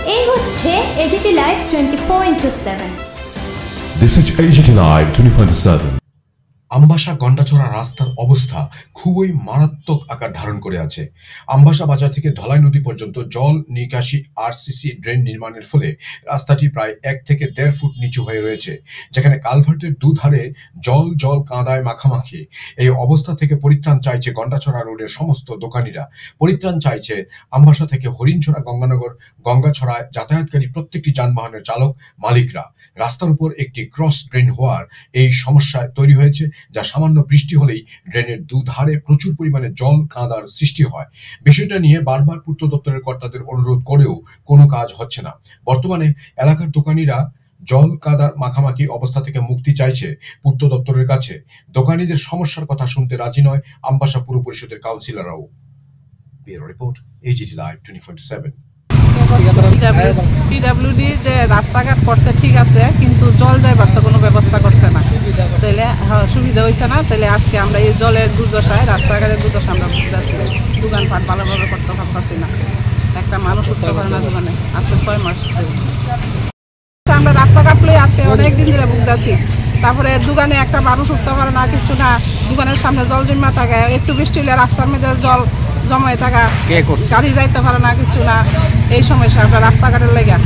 এই হচ্ছে AGT live 24/7। This is AGT Live 24/7. Ambassa Gandacherra রাস্তার অবস্থা খুবই মারাত্মক আকার ধারণ করে আছে। আমবাসা বাজার থেকে ধলাই নদী পর্যন্ত জল নিকাশি আরসিসি ড্রেন নির্মাণের ফলে রাস্তাটি প্রায় 1 থেকে 1.5 ফুট নিচু হয়ে রয়েছে, যেখানে কালভার্টের দুধারে জল কাঁদায় মাখামাখি। এই অবস্থা থেকে পরিত্রাণ চাইছে গন্ডাছড়া রোডের সমস্ত দোকানিরা। পরিত্রাণ চাইছে আমবাসা থেকে হরিণছড়া গঙ্গানগর গঙ্গাছড়ায় যাতায়াতকারী প্রত্যেকটি যানবাহনের চালক মালিকরা। রাস্তার উপর একটি ক্রস ড্রেন হওয়ার এই সমস্যায় তৈরি হয়েছে, যা সামান্য বৃষ্টি হলেই ড্রেনের দুধারে প্রচুর পরিমাণে জল কাঁদার সৃষ্টি হয়। বিষয়টা নিয়ে বারবার পূর্ত দপ্তরের কর্তাদের অনুরোধ করেও কোনো কাজ হচ্ছে না। বর্তমানে এলাকার দোকানিরা জল কাদার মাখামাখি অবস্থা থেকে মুক্তি চাইছে পূর্ত দপ্তরের কাছে। দোকানিদের সমস্যার কথা শুনতে রাজি নয় আমবাসা পুর পরিষদের কাউন্সিলররাও। Bureau report, AGT live 24/7। PWD যে রাস্তাঘাট করছে ঠিক আছে, কিন্তু জল যাইবার তো কোনো ব্যবস্থা করছে না, তাইলে সুবিধা হয়েছে না। তাইলে আজকে আমরা এই জলের দুর্দশায়, রাস্তাঘাটের দুর্দশা আমরা বুঝতেছি। দোকানপাট ভালোভাবে করতে পারতেছি না, একটা মানুষ উঠতে পারে না দোকানে। আজকে 6 মাস আমরা রাস্তাঘাট লই আজকে অনেক দিন ধরে ভুগতেছি। তারপরে দোকানে একটা মানুষ উঠতে পারে না, কিছু না। দোকানের সামনে জল জমা থাকে, একটু বৃষ্টি হলে রাস্তার মধ্যে জল জমায় থাকা, গাড়ি যাইতে পারে না, কিছু না। এই সমস্যা আমরা রাস্তাঘাটের লেগে